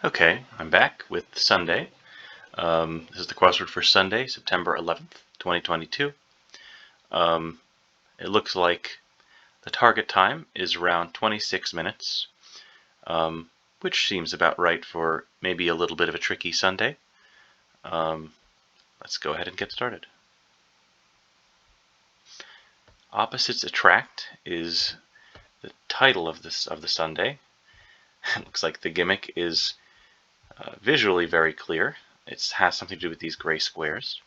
Okay, I'm back with Sunday. This is the crossword for Sunday, September 11th, 2022. It looks like the target time is around 26 minutes, which seems about right for maybe a little bit of a tricky Sunday. Let's go ahead and get started. Opposites Attract is the title of the Sunday. It looks like the gimmick is visually very clear. It has something to do with these gray squares.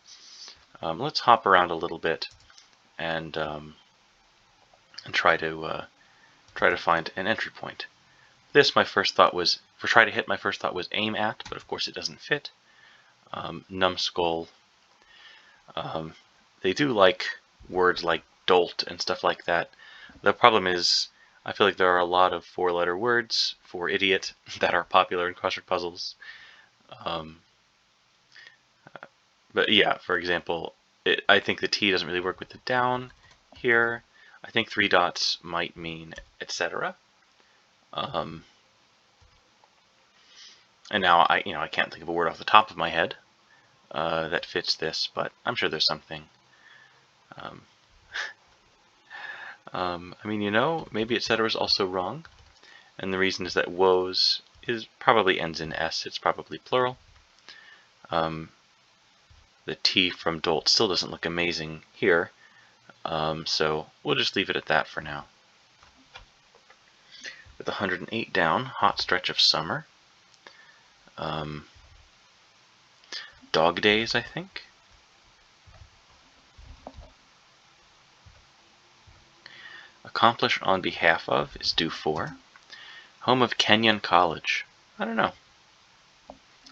Let's hop around a little bit and try to find an entry point. This, my first thought was, for try to hit, my first thought was aim at, but of course it doesn't fit. Numbskull. They do like words like dolt and stuff like that. The problem is, I feel like there are a lot of four-letter words for idiot that are popular in crossword puzzles. But yeah, for example, I think the T doesn't really work with the down here. I think 3 dots might mean etc. And now I can't think of a word off the top of my head that fits this, but I'm sure there's something. Maybe etc. is also wrong, and the reason is that woes probably ends in s. It's probably plural. The T from dolt still doesn't look amazing here, so we'll just leave it at that for now. With 108 down, hot stretch of summer. Dog days, I think. Accomplish on behalf of is do for. Home of Kenyon College. I don't know.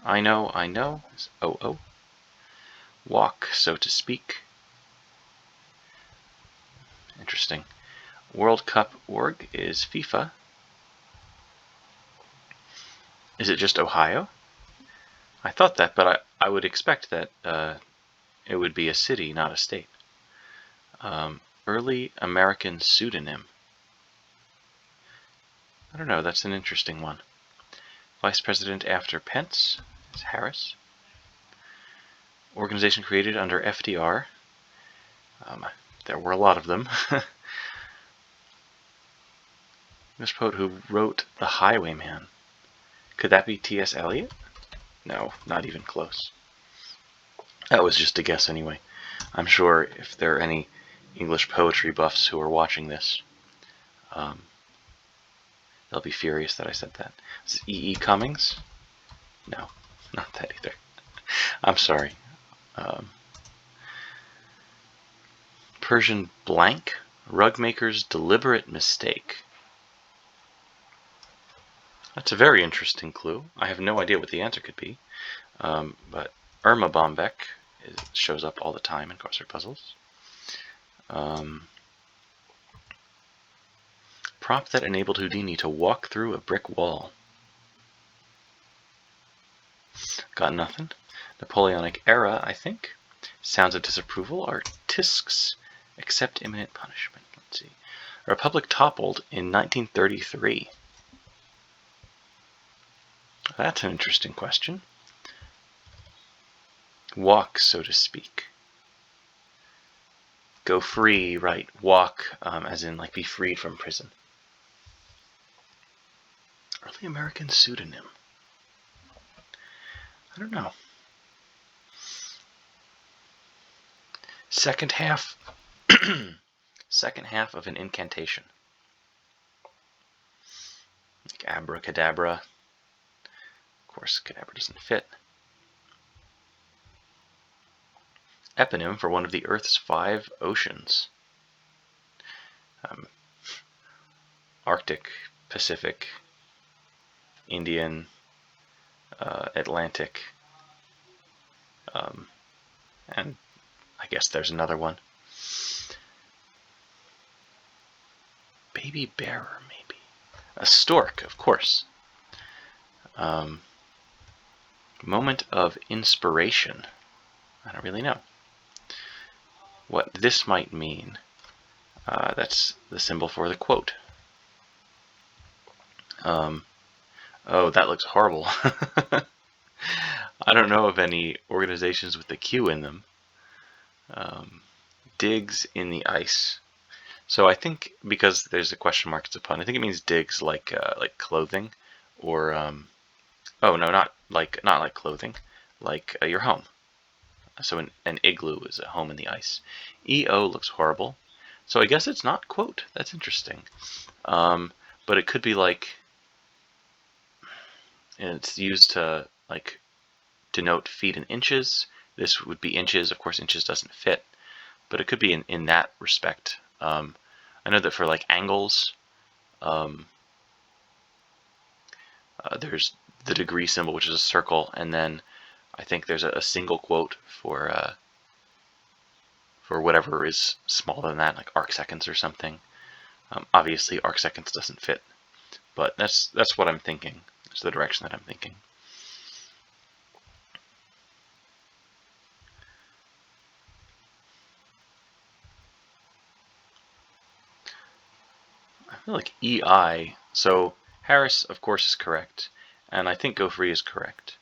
I know is OO. Walk, so to speak. Interesting. World Cup org is FIFA. Is it just Ohio? I thought that, but I would expect that it would be a city, not a state. Early American pseudonym. I don't know, that's an interesting one. Vice President after Pence is Harris. Organization created under FDR. There were a lot of them. This poet who wrote The Highwayman. Could that be T.S. Eliot? No, not even close. That was just a guess anyway. I'm sure if there are any English poetry buffs who are watching this, they'll be furious that I said that. Is it E.E. Cummings? No, not that either. I'm sorry. Persian blank, rug maker's deliberate mistake. That's a very interesting clue. I have no idea what the answer could be, but Irma Bombeck shows up all the time in crossword puzzles. Prop that enabled Houdini to walk through a brick wall. Got nothing. Napoleonic era, I think. Sounds of disapproval are tisks. Accept imminent punishment. Let's see. A republic toppled in 1933. That's an interesting question. Walk, so to speak. Go free, right? Walk, as in like be freed from prison. Early American pseudonym. I don't know. Second half of an incantation. Like abracadabra. Of course, cadabra doesn't fit. Eponym for one of the Earth's 5 oceans. Arctic, Pacific, Indian, Atlantic, and I guess there's another one. Baby bearer, maybe. A stork, of course. Moment of inspiration. I don't really know what this might mean. That's the symbol for the quote. Oh, that looks horrible. I don't know of any organizations with the Q in them. Digs in the ice. So I think because there's a question mark, it's a pun. I think it means digs like clothing, or oh no, not like clothing, like your home. So an igloo is a home in the ice. EO looks horrible. So I guess it's not quote. That's interesting. But it could be like, and it's used to like denote feet in inches. This would be inches. Of course, inches doesn't fit, but it could be in that respect. I know that for like angles, there's the degree symbol, which is a circle, and then I think there's a single quote for whatever is smaller than that, like arcseconds or something. Obviously, arcseconds doesn't fit, but that's what I'm thinking. That's the direction that I'm thinking. I feel like EI. So Harris, of course, is correct, and I think Go Free is correct.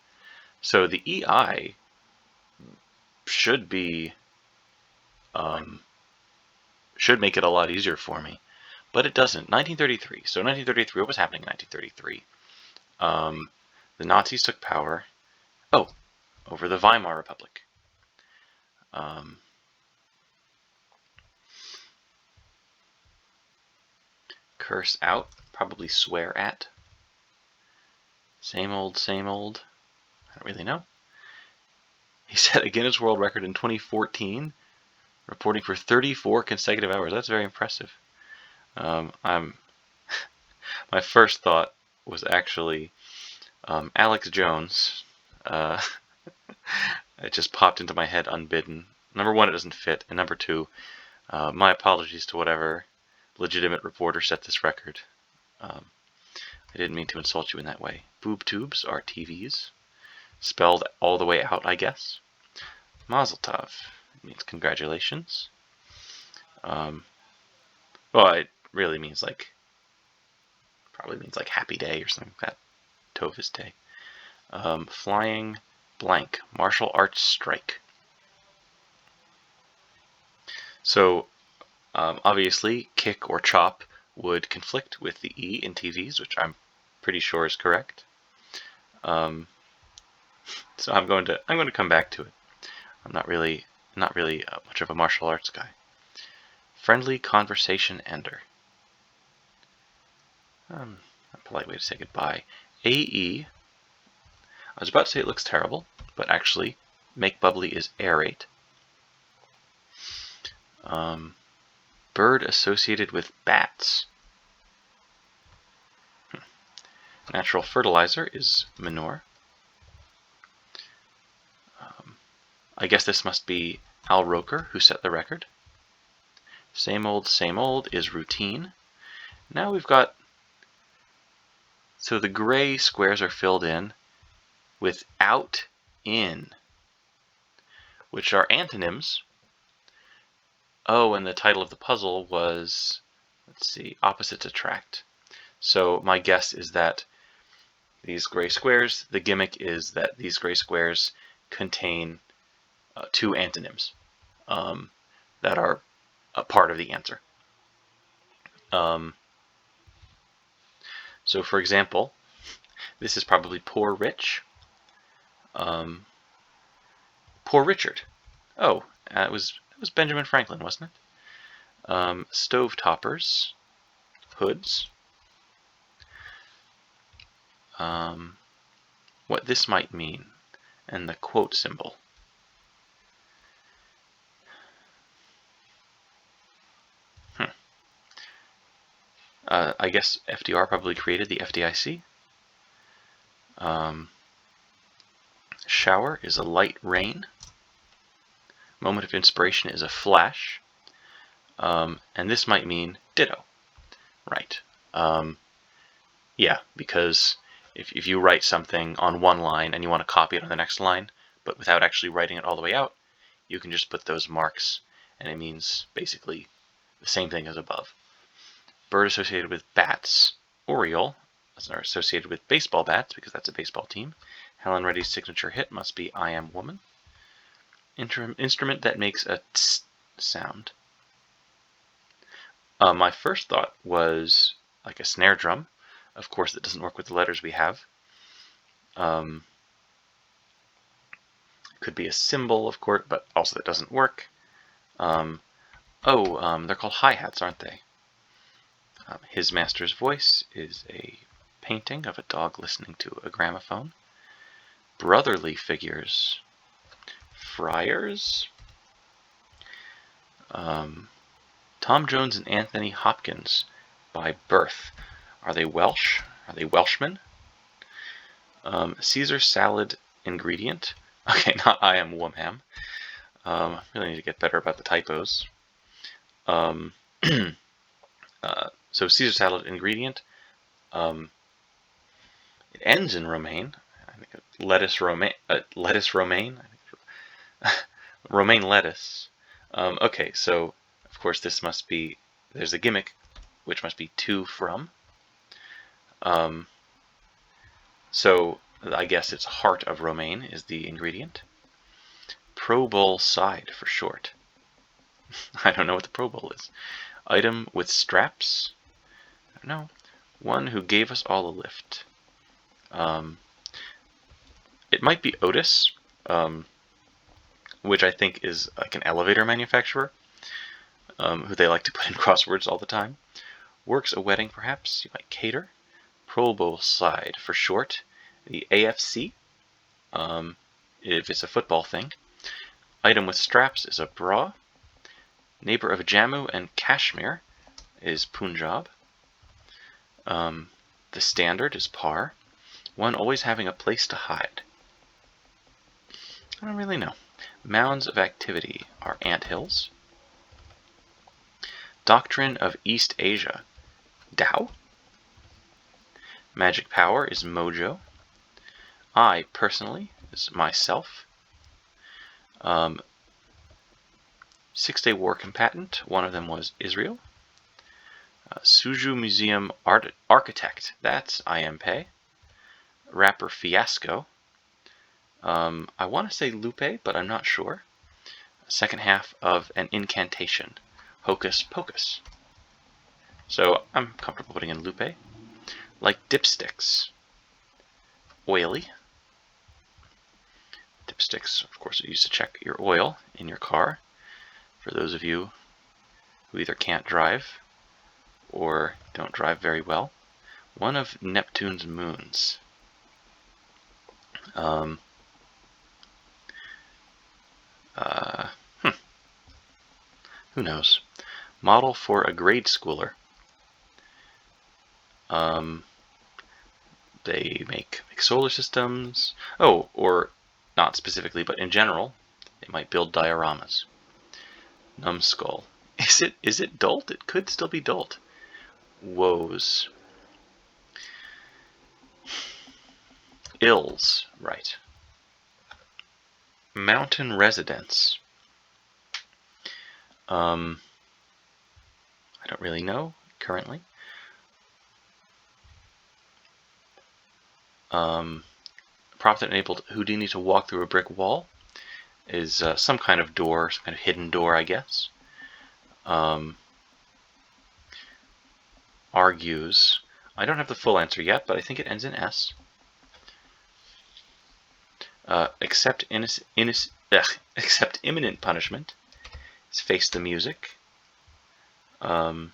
So the EI should be should make it a lot easier for me, but it doesn't. 1933. So 1933. What was happening in 1933? The Nazis took power. Oh, over the Weimar Republic. Curse out, probably swear at. Same old, same old. I don't really know. He set a Guinness World Record in 2014, reporting for 34 consecutive hours. That's very impressive. My first thought was actually Alex Jones. It just popped into my head unbidden. Number one, it doesn't fit, and number two, my apologies to whatever legitimate reporter set this record. I didn't mean to insult you in that way. Boob tubes are TVs. Spelled all the way out, I guess. Mazel tov means congratulations. Well, it really means probably means like happy day or something like that. Tov is day. Flying blank. Martial arts strike. So, obviously, kick or chop would conflict with the E in TVs, which I'm pretty sure is correct. So I'm going to come back to it. I'm not really much of a martial arts guy. Friendly conversation ender. A polite way to say goodbye. AE. I was about to say it looks terrible, but actually, make bubbly is aerate. Bird associated with bats. Natural fertilizer is manure. I guess this must be Al Roker, who set the record. Same old is routine. Now we've got, so the gray squares are filled in with out, in, which are antonyms. Oh, and the title of the puzzle was, let's see, opposites attract. So my guess is that these gray squares, the gimmick is that these gray squares contain two antonyms that are a part of the answer. So for example, this is probably poor rich. Poor Richard. Oh, it was Benjamin Franklin, wasn't it? Stove toppers, hoods. What this might mean, and the quote symbol. I guess FDR probably created the FDIC. Shower is a light rain. Moment of inspiration is a flash. And this might mean ditto. Right. Yeah, because if you write something on one line and you want to copy it on the next line, but without actually writing it all the way out, you can just put those marks, and it means basically the same thing as above. Bird associated with bats. Oriole, are associated with baseball bats because that's a baseball team. Helen Reddy's signature hit must be I Am Woman. Instrument that makes a tss sound. My first thought was like a snare drum. Of course, it doesn't work with the letters we have. Could be a cymbal, of course, but also that doesn't work. They're called hi-hats, aren't they? His Master's Voice is a painting of a dog listening to a gramophone. Brotherly figures. Friars. Tom Jones and Anthony Hopkins by birth. Are they Welsh? Are they Welshmen? Caesar salad ingredient. Okay, not I Am Woman. Really need to get better about the typos. So Caesar salad ingredient. It ends in romaine. I think lettuce romaine. Romaine lettuce. Okay, so of course this must be. There's a gimmick, which must be to from. So I guess it's heart of romaine is the ingredient. Pro Bowl side for short. I don't know what the Pro Bowl is. Item with straps. I don't know. One who gave us all a lift. It might be Otis, which I think is like an elevator manufacturer, who they like to put in crosswords all the time. Works a wedding, perhaps. You might cater. Pro Bowl side for short. The AFC, if it's a football thing. Item with straps is a bra. Neighbor of Jammu and Kashmir is Punjab. The standard is par. One always having a place to hide. I don't really know. Mounds of activity are anthills. Doctrine of East Asia. Tao. Magic power is mojo. I, personally, is myself. 6-Day War combatant. One of them was Israel. Suju Museum architect. That's I Am Pei. Rapper Fiasco. I want to say Lupe, but I'm not sure. Second half of an incantation. Hocus Pocus. So I'm comfortable putting in Lupe. Like dipsticks. Oily. Dipsticks, of course, are used to check your oil in your car. For those of you who either can't drive or don't drive very well. One of Neptune's moons. Who knows? Model for a grade schooler. They make solar systems. Oh, or not specifically, but in general, they might build dioramas. Numbskull. Is it Dolt? It could still be Dolt. Woes. Ills, right. Mountain residence. I don't really know currently. Prop that enabled Houdini to walk through a brick wall is some kind of door, some kind of hidden door, I guess. Argues. I don't have the full answer yet, but I think it ends in S. Accept imminent punishment. Is face the music. And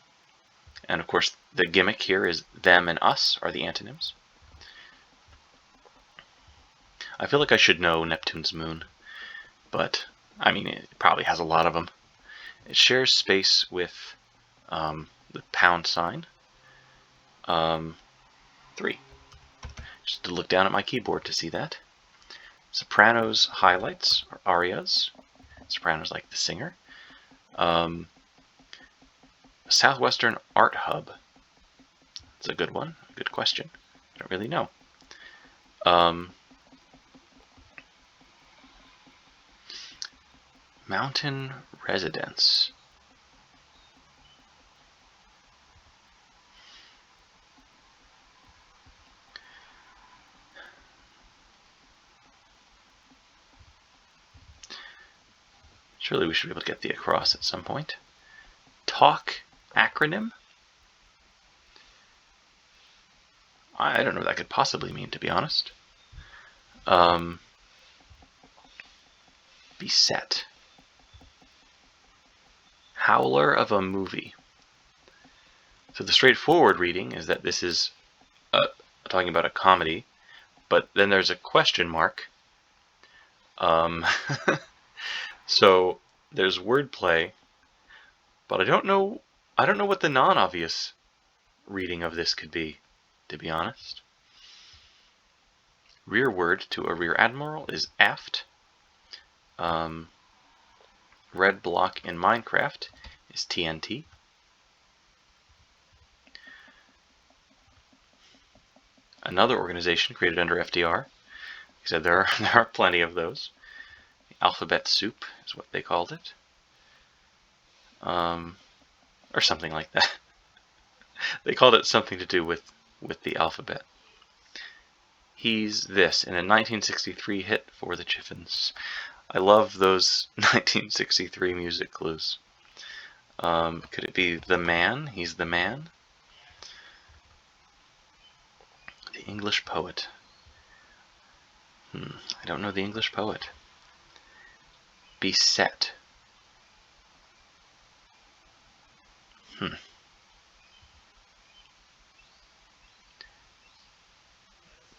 of course, the gimmick here is them and us are the antonyms. I feel like I should know Neptune's moon, but I mean, it probably has a lot of them. It shares space with the pound sign. 3. Just to look down at my keyboard to see that. Sopranos highlights or arias. Sopranos like the singer. Southwestern Art Hub. That's a good one. Good question. I don't really know. Mountain residence. Surely we should be able to get the across at some point. Talk acronym? I don't know what that could possibly mean, to be honest. Beset. Howler of a movie. So the straightforward reading is that this is talking about a comedy, but then there's a question mark. So there's wordplay, but I don't know what the non-obvious reading of this could be, to be honest. Rearward to a rear admiral is aft. Red block in Minecraft is TNT. Another organization created under FDR. He said there are plenty of those. Alphabet soup is what they called it. Or something like that. They called it something to do with the alphabet. He's this in a 1963 hit for the Chiffins. I love those 1963 music clues. Could it be The Man? He's the man? The English poet. I don't know the English poet. Beset.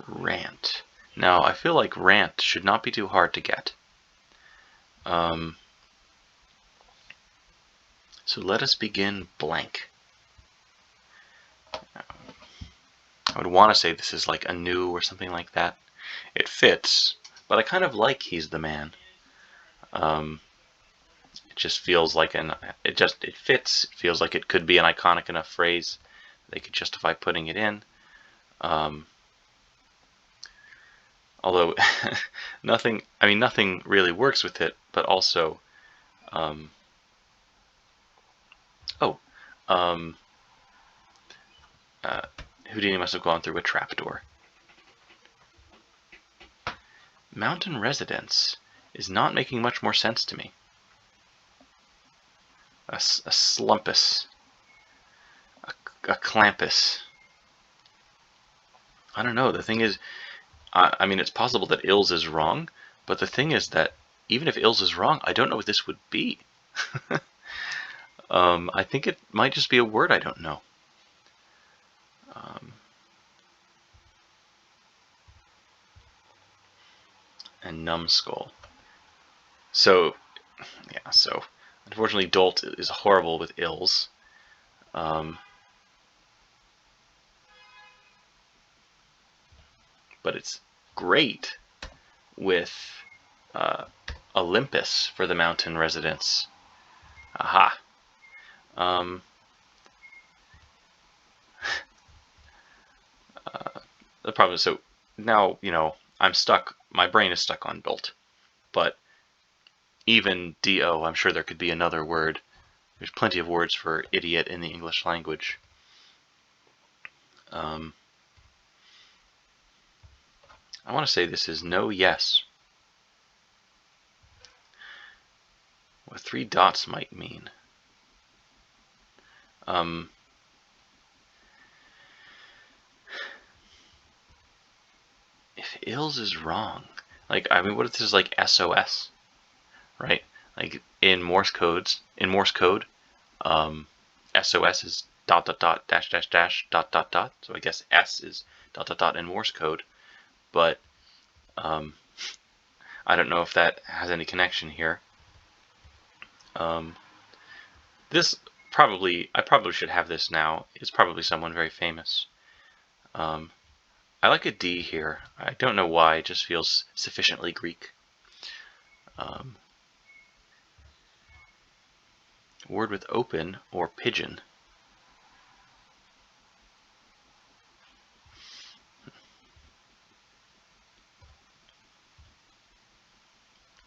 Rant. Now, I feel like rant should not be too hard to get. So let us begin blank. I would want to say this is like a new or something like that. It fits, but I kind of like He's the Man. It just feels like it fits. It feels like it could be an iconic enough phrase. They could justify putting it in. Although nothing really works with it, but also, Houdini must have gone through a trapdoor. Mountain residence is not making much more sense to me. A slumpus. A clampus. I don't know. The thing is, I mean, it's possible that Ills is wrong, but the thing is that even if Ills is wrong, I don't know what this would be. I think it might just be a word I don't know. And numbskull. So, yeah, so unfortunately Dolt is horrible with Ills. But it's great with Olympus for the mountain residents. Aha. The problem is, so now, I'm stuck, my brain is stuck on Dolt. But even D-O, I'm sure there could be another word. There's plenty of words for idiot in the English language. I want to say this is no yes. What 3 dots might mean. If Ills is wrong, like, I mean, what if this is like SOS, right? Like in Morse code, SOS is ... .. So I guess S is ... in Morse code, but I don't know if that has any connection here. This I probably should have this now. It's probably someone very famous. I like a D here. I don't know why, it just feels sufficiently Greek. Word with open or pigeon.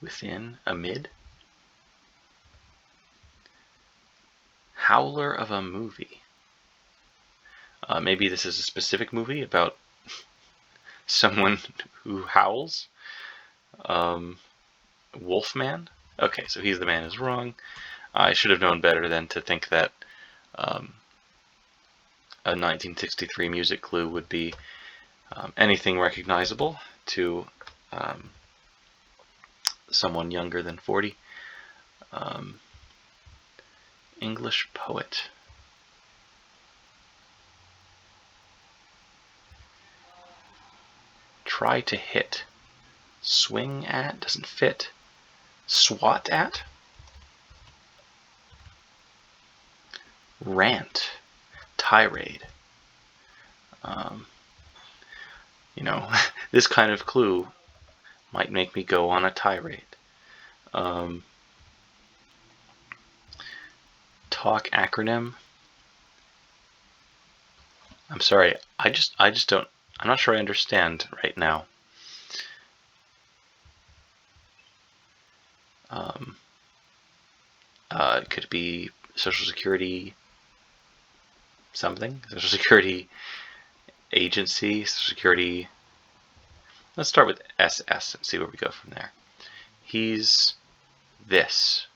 Within, amid. Howler of a movie. Maybe this is a specific movie about someone who howls. Wolfman. Okay, so he's the man is wrong. I should have known better than to think that a 1963 music clue would be anything recognizable to someone younger than 40. English poet. Try to hit. Swing at doesn't fit. Swat at. Rant. Tirade. You know, this kind of clue might make me go on a tirade. Talk acronym. I'm sorry, I just don't, I'm not sure I understand right now. Could it be Social Security something? Social Security Agency, Social Security. Let's start with SS and see where we go from there. He's this.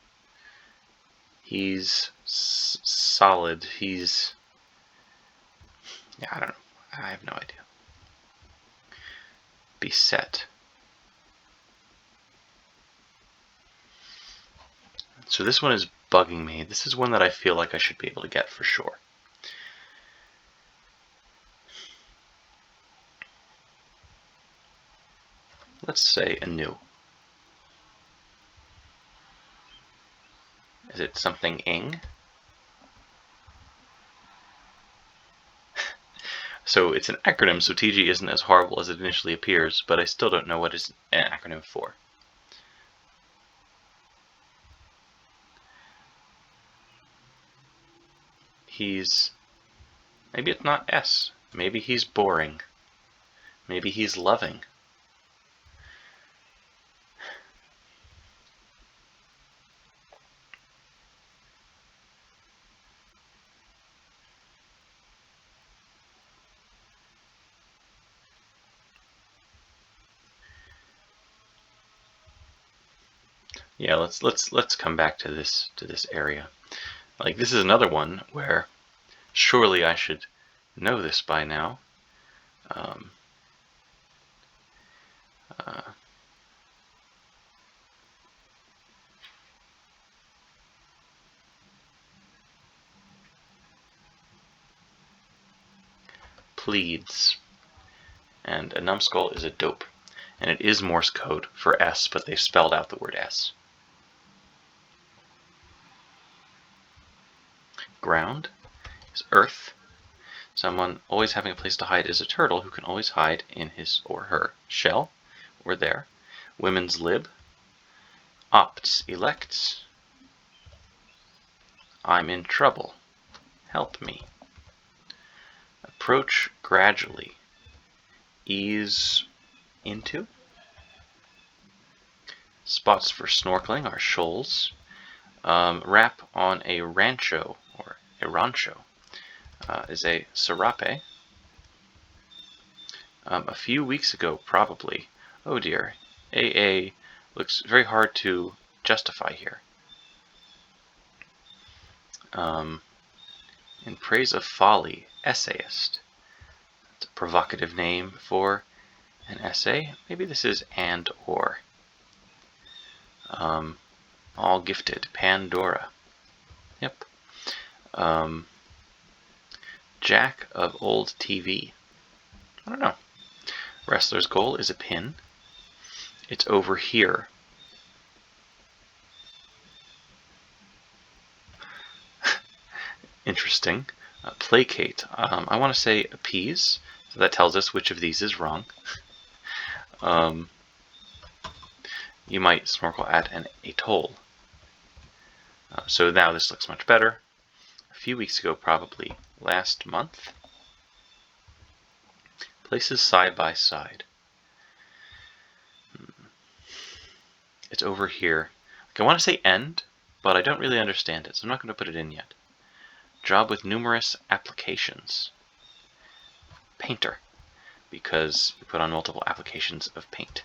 He's solid. He's, yeah, I don't know. I have no idea. Beset. So this one is bugging me. This is one that I feel like I should be able to get for sure. Let's say anew. Is it something ing? So it's an acronym, so TG isn't as horrible as it initially appears, but I still don't know what it's an acronym for. He's, maybe it's not S. Maybe he's boring. Maybe he's loving. Yeah, let's come back to this area. Like, this is another one where surely I should know this by now. Pleads. And a numbskull is a dope. And it is Morse code for S, but they've spelled out the word S. Ground is earth. Someone always having a place to hide is a turtle who can always hide in his or her shell or there. Women's lib. Opts, elects. I'm in trouble. Help me. Approach gradually. Ease into. Spots for snorkeling are shoals. Wrap on a rancho or a rancho is a serape. A few weeks ago, probably. Oh dear. AA looks very hard to justify here. In praise of folly, essayist. That's a provocative name for an essay. Maybe this is and or. All gifted, Pandora. Yep. Jack of old TV. I don't know. Wrestler's goal is a pin. It's over here. Interesting. Placate. I want to say appease. So that tells us which of these is wrong. You might snorkel at an atoll. So now this looks much better. A few weeks ago, probably last month. Places side by side. It's over here. Like, I want to say end, but I don't really understand it, so I'm not going to put it in yet. Job with numerous applications. Painter, because you put on multiple applications of paint.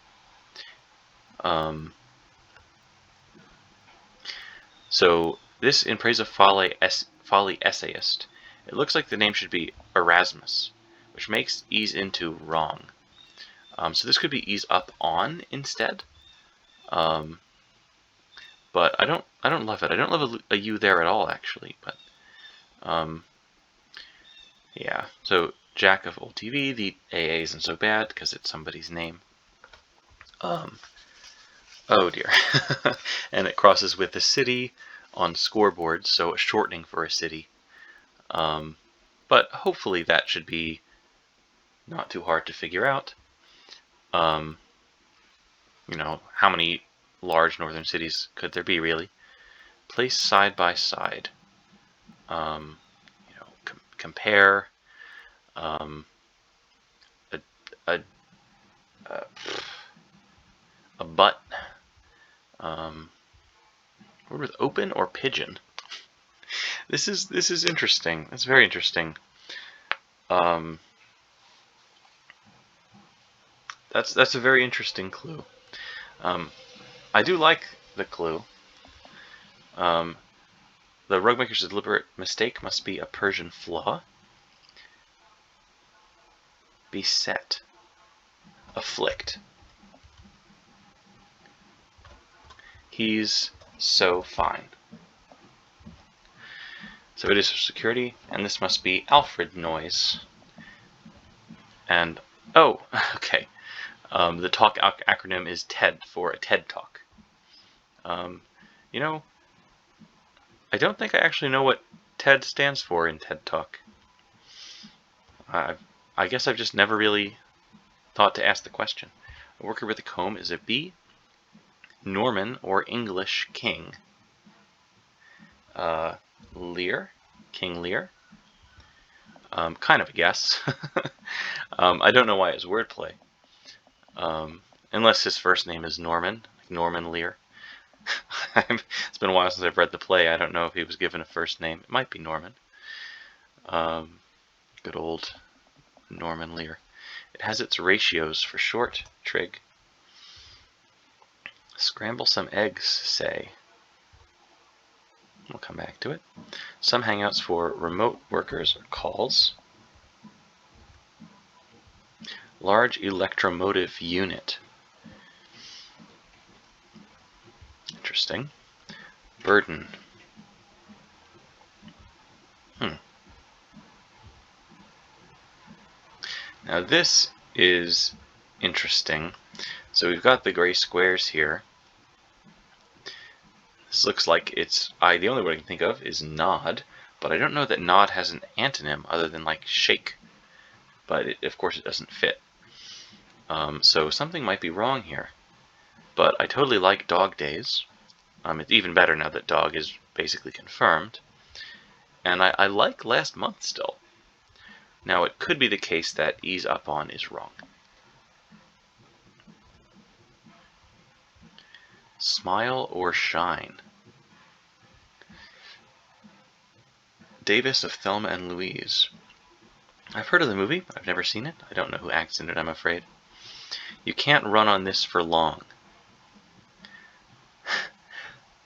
So this in praise of folly essayist. It looks like the name should be Erasmus, which makes ease into wrong. So this could be ease up on instead. But I don't love it. I don't love a U there at all, actually. But yeah. So Jack of old TV. The AA isn't so bad because it's somebody's name. Oh dear. And it crosses with the city on scoreboard, so a shortening for a city. But hopefully that should be not too hard to figure out. You know, how many large northern cities could there be, really? Place side by side. You know, compare. A butt. Word with open or pigeon. This is interesting. It's very interesting. That's a very interesting clue. I do like the clue. The rugmaker's deliberate mistake must be a Persian flaw. Beset. Afflict. He's so fine. So it is for security, and this must be Alfred noise. And, oh, okay. The talk acronym is TED for a TED Talk. You know, I don't think I actually know what TED stands for in TED Talk. I guess I've just never really thought to ask the question. A worker with a comb is a B. Norman or English king. Lear. King Lear. Kind of a guess. I don't know why it's wordplay. Unless his first name is Norman, like Norman Lear. It's been a while since I've read the play. I don't know if he was given a first name. It might be Norman. Good old Norman Lear. It has its ratios for short, trig. Scramble some eggs, say. We'll come back to it. Some hangouts for remote workers or calls. Large electromotive unit. Interesting. Burden. Now this is interesting. So we've got the gray squares here. This looks like it's, the only word I can think of is nod, but I don't know that nod has an antonym other than like shake. But of course it doesn't fit. So something might be wrong here. But I totally like dog days. It's even better now that dog is basically confirmed. And I like last month still. Now it could be the case that ease up on is wrong. Smile or shine. Davis of Thelma and Louise. I've heard of the movie. I've never seen it. I don't know who acts in it, I'm afraid. You can't run on this for long.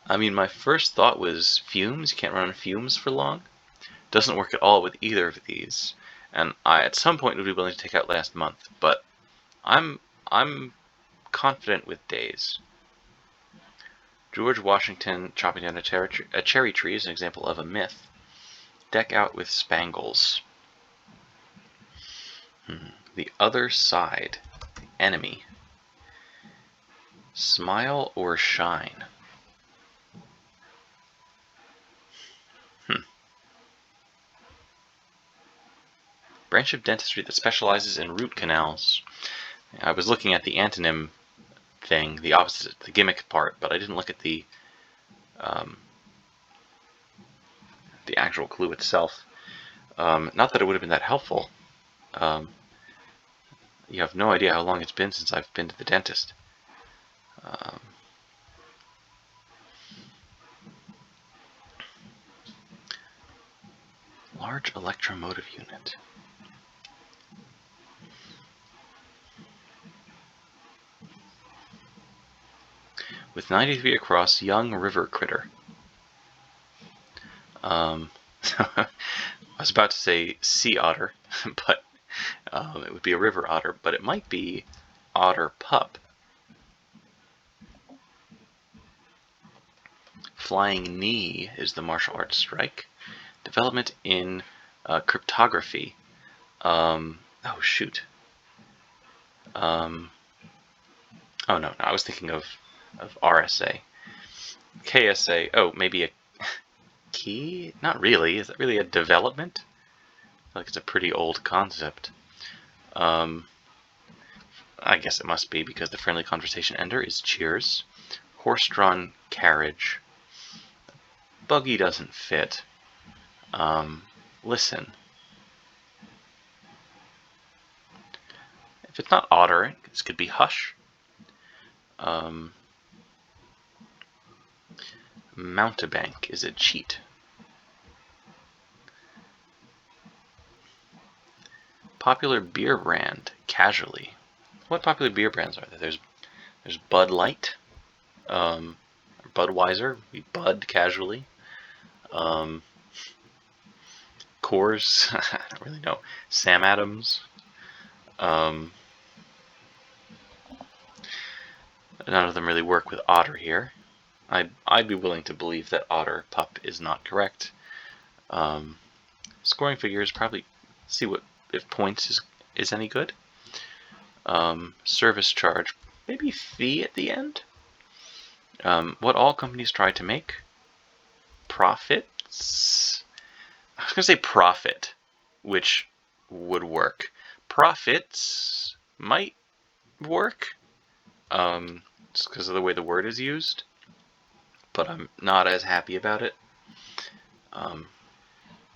I mean, my first thought was fumes. You can't run on fumes for long. Doesn't work at all with either of these. And I, at some point, would be willing to take out last month. But I'm confident with days. George Washington chopping down a cherry tree is an example of a myth. Deck out with spangles. The other side. The enemy. Smile or shine. Branch of dentistry that specializes in root canals. I was looking at the antonym thing, the opposite, the gimmick part, but I didn't look at the actual clue itself. Not that it would have been that helpful. You have no idea how long it's been since I've been to the dentist. Large electromotive unit. With 90 feet across, young river critter. I was about to say sea otter, but it would be a river otter, but it might be otter pup. Flying knee is the martial arts strike. Development in cryptography. Oh shoot. Oh no, I was thinking of RSA. KSA. Oh, maybe a key? Not really. Is that really a development? I feel like it's a pretty old concept. I guess it must be because the friendly conversation ender is cheers. Horse-drawn carriage. Buggy doesn't fit. Listen. If it's not otter, this could be hush. Mountebank is a cheat. Popular beer brand, casually. What popular beer brands are there? There's Bud Light, Budweiser, we Bud casually. Coors, I don't really know. Sam Adams. None of them really work with otter here. I'd be willing to believe that otter pup is not correct. Scoring figures, probably see what if points is any good. Service charge, maybe fee at the end. What all companies try to make? Profits. I was going to say profit, which would work. Profits might work, just because of the way the word is used, but I'm not as happy about it.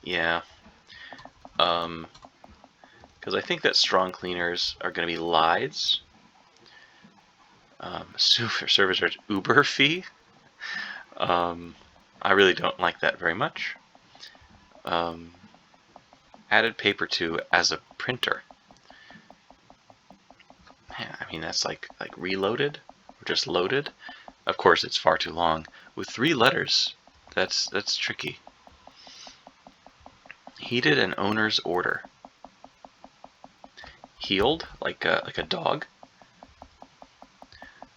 Yeah. Because I think that strong cleaners are going to be lides. Service charge Uber fee. I really don't like that very much. Added paper to as a printer. I mean, that's like reloaded or just loaded. Of course, it's far too long. With 3 letters, that's tricky. Heeded an owner's order. Healed, like a dog.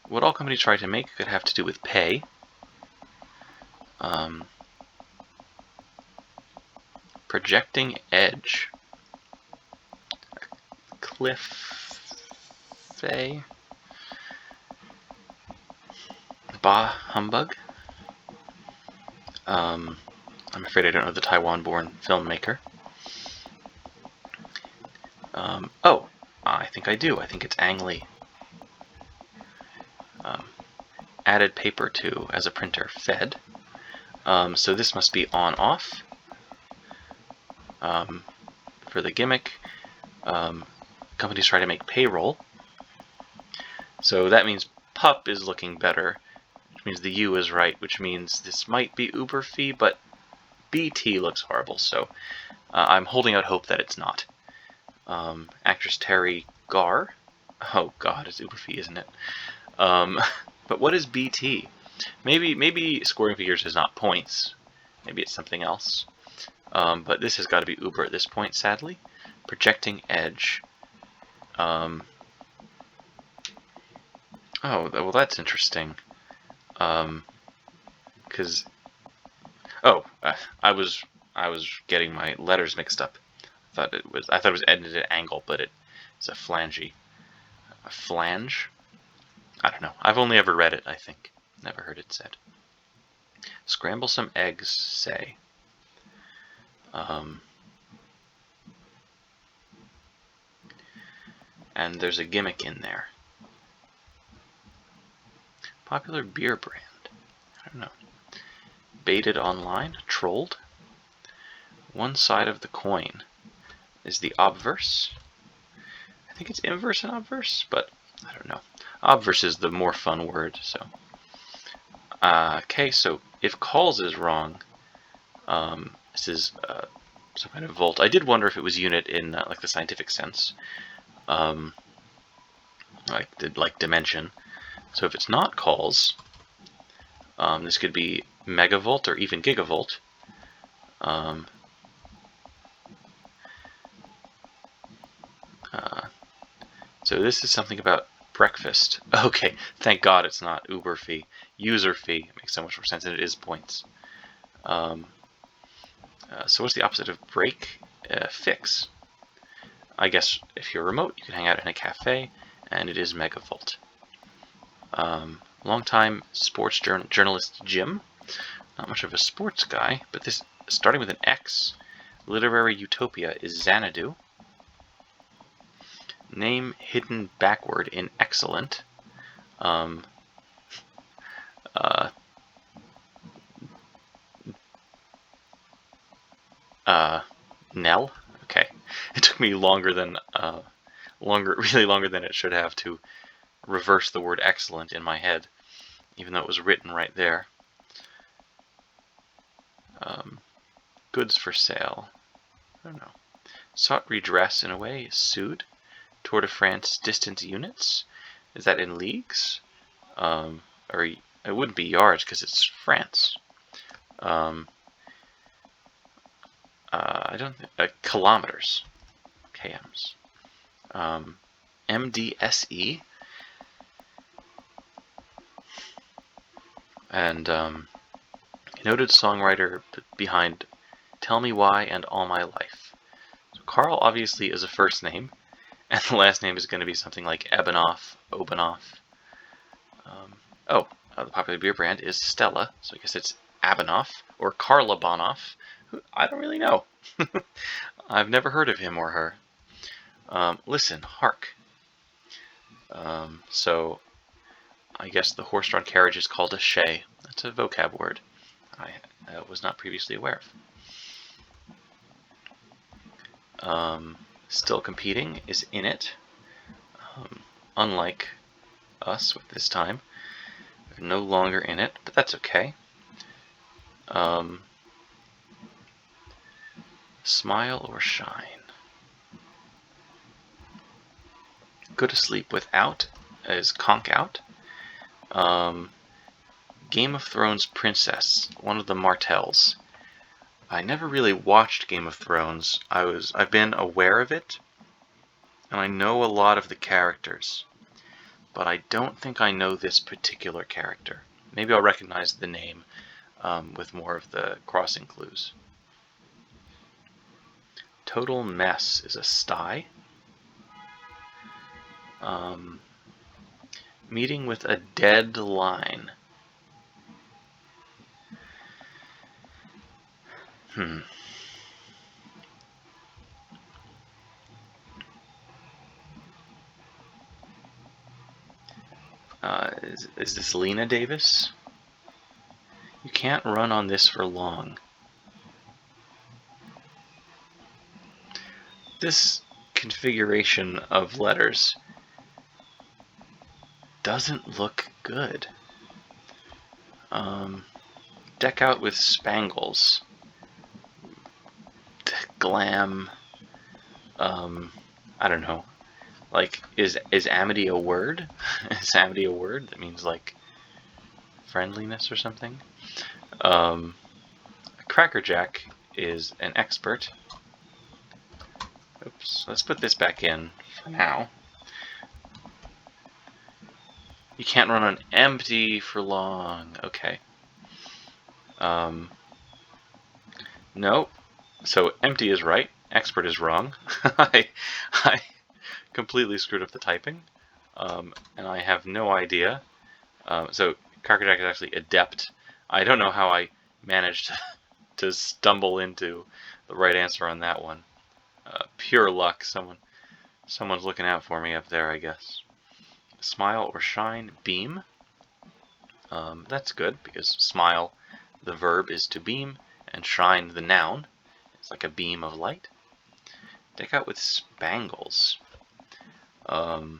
What all companies try to make could have to do with pay. Projecting edge. Cliff. Bah humbug. I'm afraid I don't know the Taiwan-born filmmaker. Oh, I think I do. I think it's Ang Lee. Added paper to as a printer, fed. So this must be on-off. For the gimmick, companies try to make payroll. So that means pup is looking better, which means the U is right, which means this might be Uber fee, but BT looks horrible, so I'm holding out hope that it's not. Actress Terry Garr. Oh god, it's Uber fee, isn't it? But what is BT? Maybe scoring figures is not points. Maybe it's something else. But this has got to be Uber at this point, sadly. Projecting edge. Oh, well, that's interesting. Because I was getting my letters mixed up. I thought it was edited at angle, but it's a flange. A flange? I don't know. I've only ever read it, I think. Never heard it said. Scramble some eggs, say. And there's a gimmick in there. Popular beer brand. I don't know. Baited online? Trolled? One side of the coin is the obverse. I think it's inverse and obverse, but I don't know. Obverse is the more fun word, so. Okay, so if calls is wrong, this is some kind of volt. I did wonder if it was unit in like the scientific sense, like dimension. So if it's not calls, this could be megavolt or even gigavolt. Um, so this is something about breakfast. Okay, thank God it's not Uber fee. User fee. It makes so much more sense, and it is points. So what's the opposite of break? Fix. I guess if you're remote, you can hang out in a cafe, and it is megavolt. Longtime sports journalist Jim. Not much of a sports guy, but this, starting with an X, literary utopia is Xanadu. Name hidden backward in excellent. Nell. Okay, it took me longer than really longer than it should have to reverse the word excellent in my head, even though it was written right there. Goods for sale. I don't know. Sought redress in a way. Sued. Tour de France distance units. Is that in leagues? Or it wouldn't be yards because it's France. I don't think kilometers. KMs. MDSE. And noted songwriter behind Tell Me Why and All My Life. So Carl obviously is a first name, and the last name is going to be something like Ebenoff, Obanoff. The popular beer brand is Stella, so I guess it's Abanoff or Carla Bonoff. I don't really know. I've never heard of him or her. Listen, hark. So I guess the horse-drawn carriage is called a shay. That's a vocab word I was not previously aware of. Still competing is in it. Unlike us with this time, we're no longer in it, but that's okay. Smile or shine. Go to sleep without is conk out. Game of Thrones princess, one of the Martells. I never really watched Game of Thrones. I've been aware of it, and I know a lot of the characters, but I don't think I know this particular character. Maybe I'll recognize the name with more of the crossing clues. Total mess is a sty. Meeting with a dead line. Is this Lena Davis? You can't run on this for long. This configuration of letters doesn't look good. Deck out with spangles. Glam. I don't know. Like, is amity a word? Is amity a word that means like friendliness or something? Crackerjack is an expert. Oops, let's put this back in for now. You can't run on empty for long. Okay. Nope. So empty is right. Expert is wrong. I completely screwed up the typing, and I have no idea. So Crackerjack is actually adept. I don't know how I managed to stumble into the right answer on that one. Pure luck. Someone's looking out for me up there, I guess. Smile or shine, beam. That's good because smile, the verb, is to beam, and shine, the noun. It's like a beam of light. Deck out with spangles. I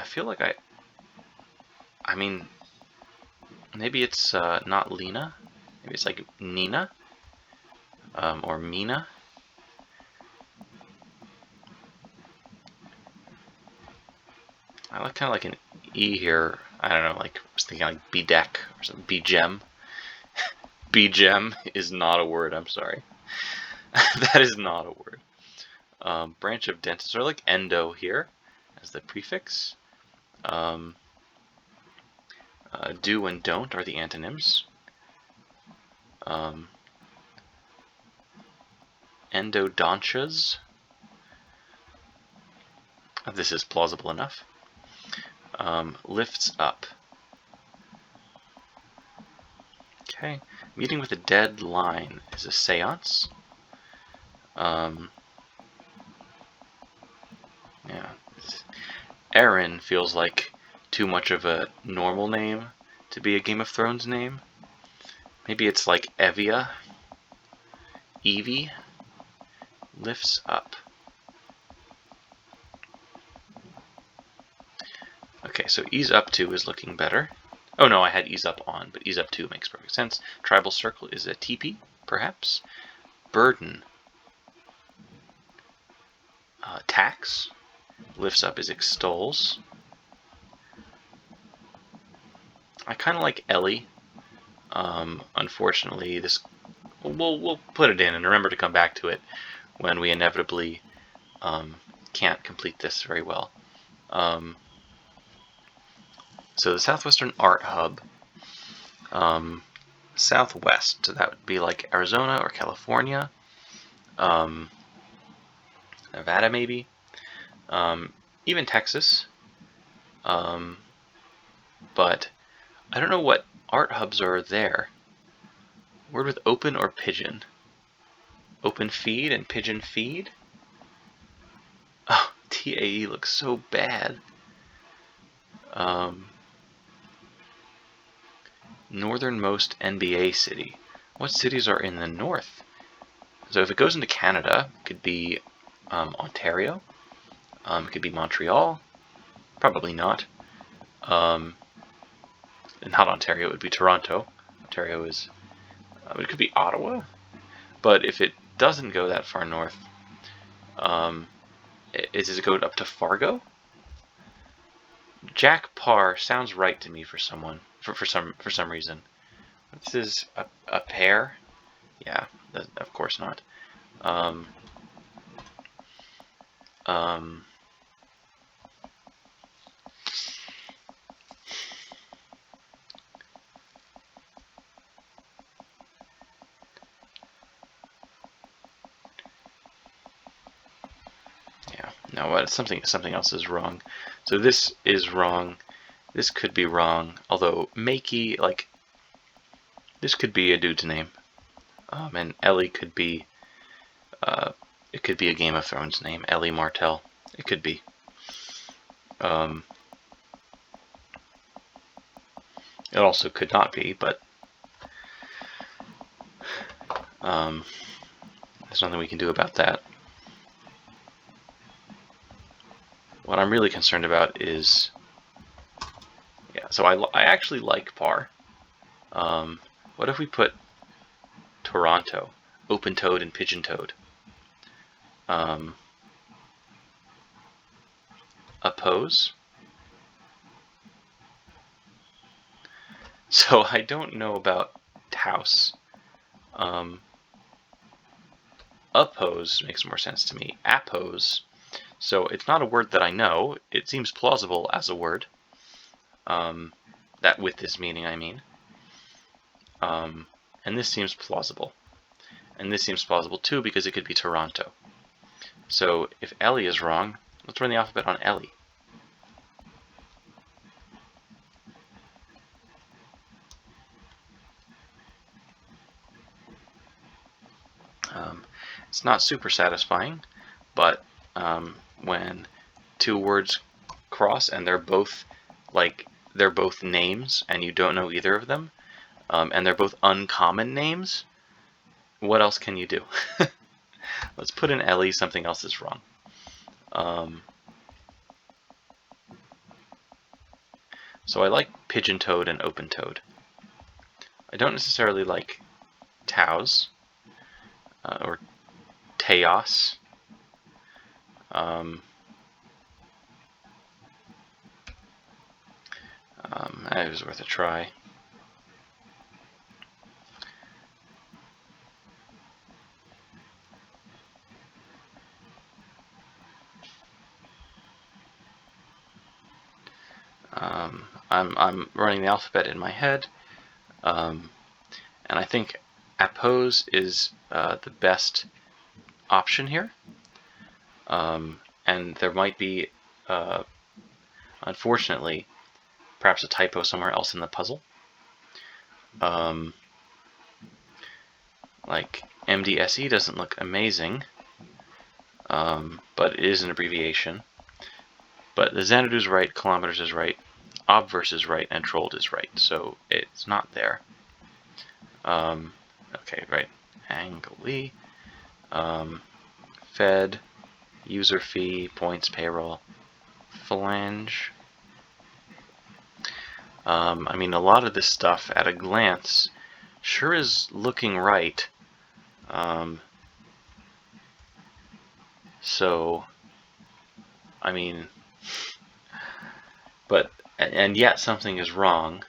feel like I mean, maybe it's not Lena. Maybe it's like Nina or Mina. I like kind of like an E here, I don't know, like I was thinking like B-deck or something, B-gem. B-gem is not a word, I'm sorry. That is not a word. Branch of dentist, or like endo here as the prefix. Do and don't are the antonyms. Endodontias. This is plausible enough. Lifts up. Okay. Meeting with a dead line is a seance. Yeah. Aaron feels like too much of a normal name to be a Game of Thrones name. Maybe it's like Evia. Evie. Lifts up. Okay, so ease up to is looking better. Oh no, I had ease up on, but ease up to makes perfect sense. Tribal circle is a teepee, perhaps. Burden. Tax. Lifts up is extols. I kind of like Ellie. Unfortunately, this we'll put it in and remember to come back to it when we inevitably can't complete this very well. So the Southwestern Art Hub, Southwest, so that would be like Arizona or California, Nevada maybe, even Texas, but I don't know what art hubs are there. Word with open or pigeon? Open feed and pigeon feed? Oh, TAE looks so bad. Northernmost NBA city. What cities are in the north? So if it goes into Canada, it could be Ontario. It could be Montreal. Probably not. Not Ontario, it would be Toronto. Ontario is... it could be Ottawa. But if it doesn't go that far north, does it go up to Fargo? Jack Parr sounds right to me for someone. For some reason. This is a pair? Yeah, of course not. Yeah, no, but something else is wrong. So this is wrong. This could be wrong. Although Makey, like, this could be a dude's name. And Ellie could be, it could be a Game of Thrones name. Ellie Martell. It could be. It also could not be, but there's nothing we can do about that. What I'm really concerned about is, yeah, so I actually like Parr. What if we put Toronto, open-toed and pigeon-toed? Oppose. So I don't know about Taos. Oppose makes more sense to me. Appose. So it's not a word that I know. It seems plausible as a word. That with this meaning, I mean. And this seems plausible. And this seems plausible too because it could be Toronto. So if Ellie is wrong, let's run the alphabet on Ellie. It's not super satisfying, but when two words cross and they're both names and you don't know either of them, and they're both uncommon names, what else can you do? Let's put in Ellie, something else is wrong. So I like pigeon-toed and open-toed. I don't necessarily like Taos or Teos. It was worth a try. I'm running the alphabet in my head, and I think appose is the best option here. And there might be, unfortunately, perhaps a typo somewhere else in the puzzle. Like MDSE doesn't look amazing, but it is an abbreviation. But the Xanadu is right, kilometers is right, obverse is right, and trolled is right, so it's not there. Okay, right. Angly, Fed, user fee, points, payroll, flange. I mean, a lot of this stuff at a glance sure is looking right. So, I mean, but, and yet something is wrong.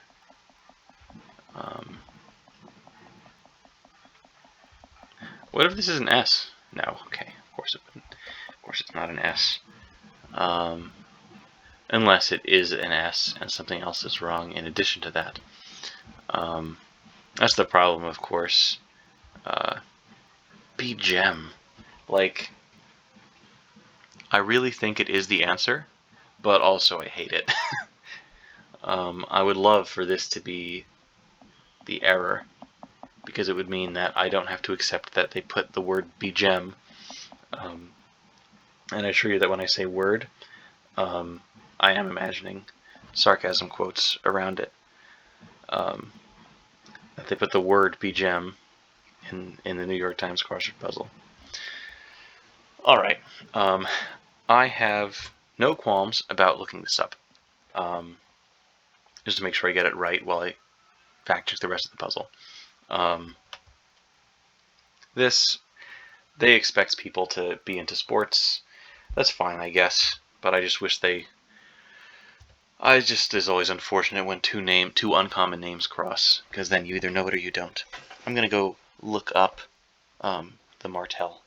What if this is an S? No, okay, of course it wouldn't. Of course it's not an S. Unless it is an S and something else is wrong in addition to that. That's the problem, of course. B-gem. Like, I really think it is the answer, but also I hate it. I would love for this to be the error, because it would mean that I don't have to accept that they put the word B-gem. And I assure you that when I say word, I am imagining sarcasm quotes around it. That they put the word B-gem in the New York Times crossword puzzle. Alright, I have no qualms about looking this up, just to make sure I get it right while I fact check the rest of the puzzle. They expect people to be into sports. That's fine, I guess, but I just wish it's always unfortunate when two uncommon names cross, because then you either know it or you don't. I'm gonna go look up the Martel.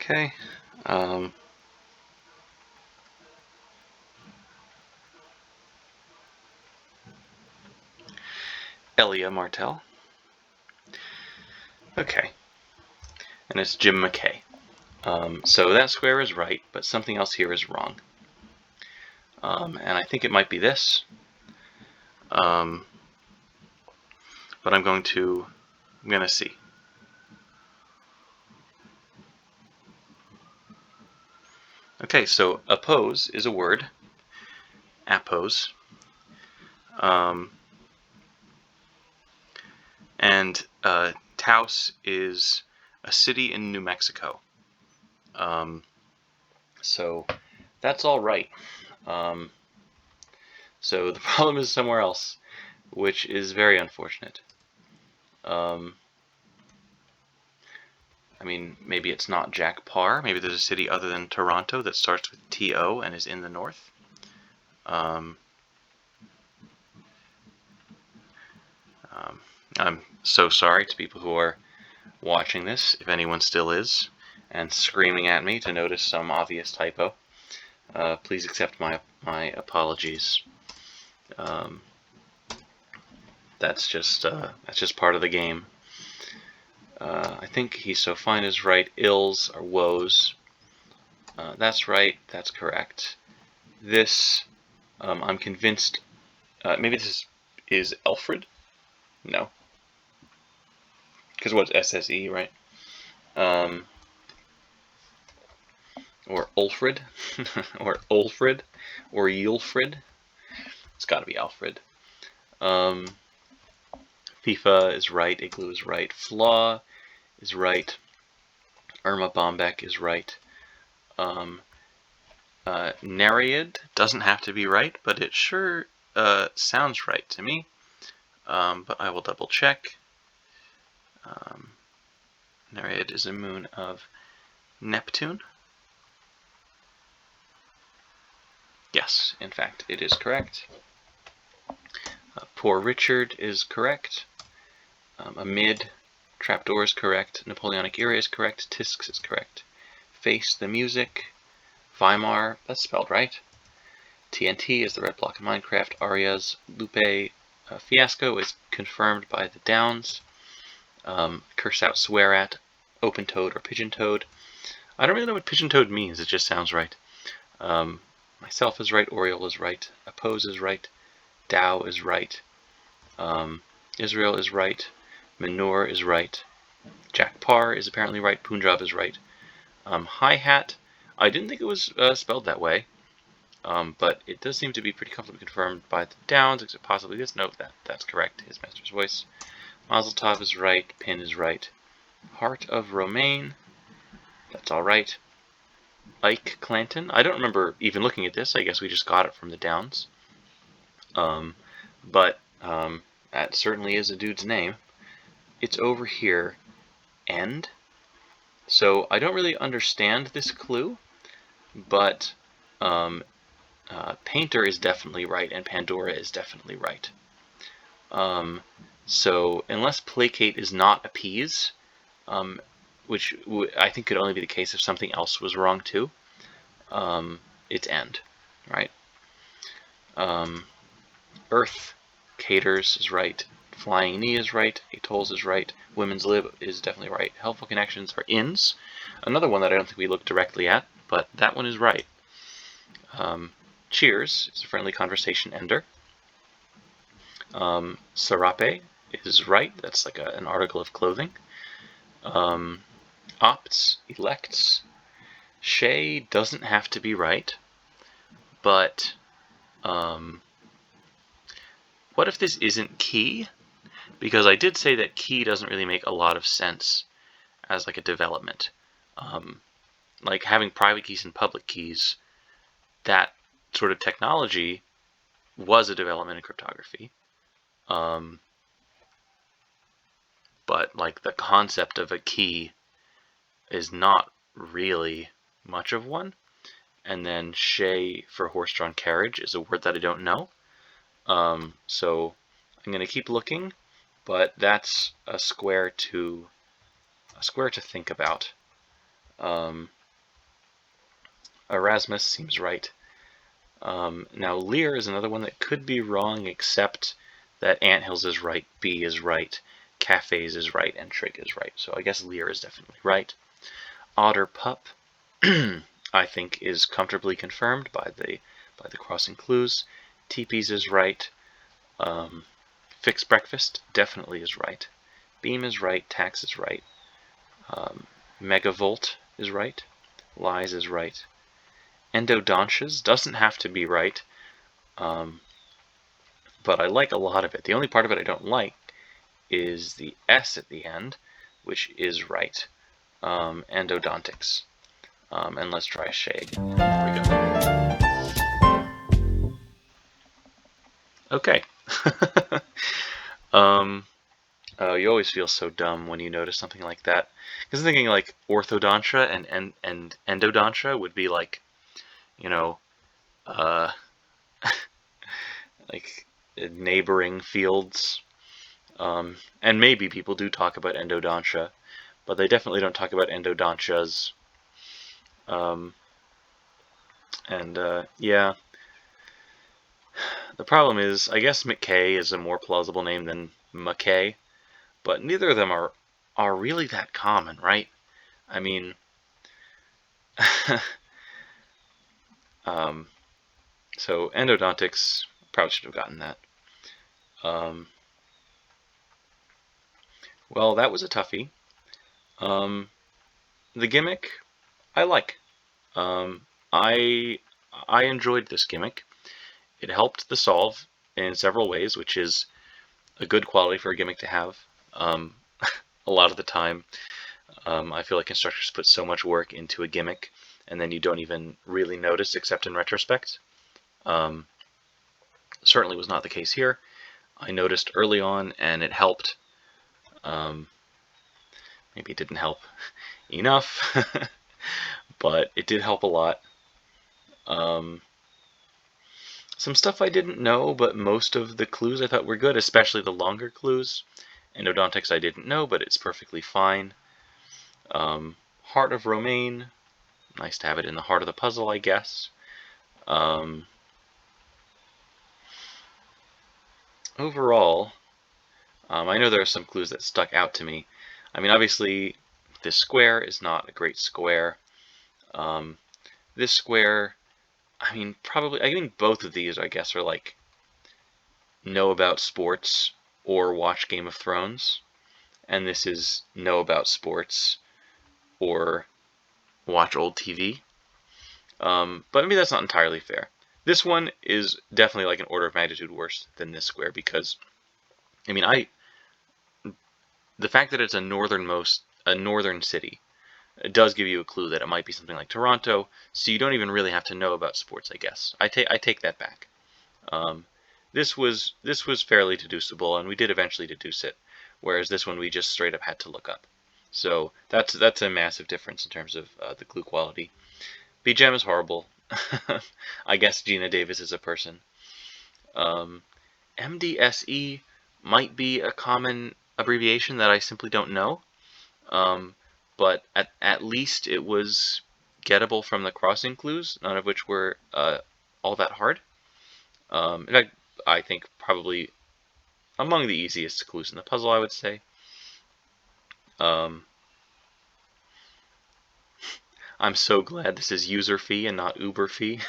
Okay. Elia Martel. Okay. And it's Jim McKay. So that square is right, but something else here is wrong. And I think it might be this. But I'm going to see. Okay, so oppose is a word. Appose. And Taos is a city in New Mexico. So that's all right. So the problem is somewhere else, which is very unfortunate. I mean, maybe it's not Jack Parr. Maybe there's a city other than Toronto that starts with T-O and is in the north. I'm so sorry to people who are watching this, if anyone still is, and screaming at me to notice some obvious typo. Please accept my apologies. That's just part of the game. I think he's so fine is right. Ills are woes. That's right. That's correct. This, I'm convinced. Maybe this is Alfred. No. Because what's SSE, right? Or Ulfred, or Ulfred, or Yulfred. It's got to be Alfred. FIFA is right. Igloo is right. Flaw is right. Irma Bombeck is right. Nereid doesn't have to be right, but it sure sounds right to me. But I will double check. Nereid is a moon of Neptune. Yes, in fact, it is correct. Poor Richard is correct. Amid, Trapdoor is correct. Napoleonic Era is correct. Tisks is correct. Face the Music, Weimar, that's spelled right. TNT is the red block in Minecraft. Aria's Lupe Fiasco is confirmed by the Downs. Curse out, swear at, open toed or pigeon toed. I don't really know what pigeon toed means, it just sounds right. Myself is right, Oriole is right, Oppose is right, Dow is right, Israel is right, Manure is right, Jack Parr is apparently right, Punjab is right. Hi-hat, I didn't think it was spelled that way, but it does seem to be pretty comfortably confirmed by the Downs, except possibly this. Note that's correct, his master's voice. Mazel Tov is right, Pin is right. Heart of Romaine, that's all right. Ike Clanton, I don't remember even looking at this, I guess we just got it from the Downs. But that certainly is a dude's name. It's over here, End. So I don't really understand this clue, but Painter is definitely right, and Pandora is definitely right. So unless Placate is not appease, which I think could only be the case if something else was wrong too, it's End, right? Earth Caters is right. Flying Knee is right. Atolls is right. Women's Lib is definitely right. Helpful Connections are Inns. Another one that I don't think we looked directly at, but that one is right. Cheers is a friendly conversation ender. Serape is right. That's like an article of clothing. Opts, elects. Shay doesn't have to be right, but what if this isn't key? Because I did say that key doesn't really make a lot of sense as like a development. Like having private keys and public keys, that sort of technology was a development in cryptography. But like the concept of a key is not really much of one. And then shay for horse-drawn carriage is a word that I don't know. So I'm going to keep looking, but that's a square to think about. Erasmus seems right. Now Lear is another one that could be wrong, except that Anthills is right, B is right, Cafes is right, and Trig is right. So I guess Lear is definitely right. Otter Pup, I think, is comfortably confirmed by the crossing clues. Teepees is right. Fixed Breakfast definitely is right. Beam is right. Tax is right. Megavolt is right. Lies is right. Endodontias doesn't have to be right, but I like a lot of it. The only part of it I don't like is the S at the end, which is right. Endodontics. And let's try shay. There we go. Okay. You always feel so dumb when you notice something like that. Because I'm thinking like orthodontia and endodontia would be like, you know, like neighboring fields. And maybe people do talk about endodontia, but they definitely don't talk about endodontias. Yeah. The problem is, I guess McKay is a more plausible name than McKay, but neither of them are really that common, right? I mean, so endodontics, probably should have gotten that. Well, that was a toughie. The gimmick, I like. I enjoyed this gimmick. It helped the solve in several ways, which is a good quality for a gimmick to have. A lot of the time, I feel like instructors put so much work into a gimmick, and then you don't even really notice except in retrospect. Certainly was not the case here. I noticed early on, and it helped. Maybe it didn't help enough, but it did help a lot. Some stuff I didn't know, but most of the clues I thought were good, especially the longer clues. Endodontics I didn't know, but it's perfectly fine. Heart of Romaine, nice to have it in the heart of the puzzle, I guess. Overall, I know there are some clues that stuck out to me. I mean, obviously, this square is not a great square. This square, I mean, probably, I think both of these, I guess, are like know about sports or watch Game of Thrones. And this is know about sports or watch old TV. But maybe that's not entirely fair. This one is definitely like an order of magnitude worse than this square because, I mean, the fact that it's a northern city, it does give you a clue that it might be something like Toronto, so you don't even really have to know about sports, I guess. I take that back. This was fairly deducible, and we did eventually deduce it, whereas this one we just straight up had to look up. So that's a massive difference in terms of the clue quality. BGEM is horrible. I guess Gina Davis is a person. MDSE might be a common abbreviation that I simply don't know. But at least it was gettable from the crossing clues, none of which were all that hard. In fact, I think probably among the easiest clues in the puzzle, I would say. I'm so glad this is user fee and not Uber fee.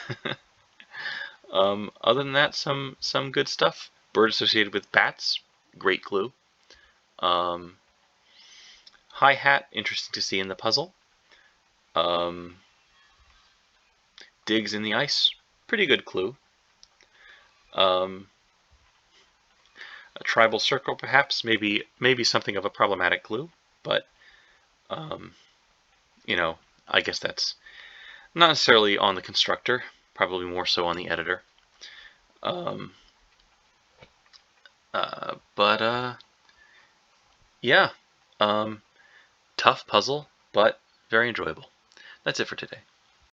Other than that, some good stuff. Bird associated with bats, great clue. Hi-hat, interesting to see in the puzzle. Digs in the ice, pretty good clue. A tribal circle, perhaps, maybe something of a problematic clue, but you know, I guess that's not necessarily on the constructor, probably more so on the editor. Yeah, tough puzzle, but very enjoyable. That's it for today.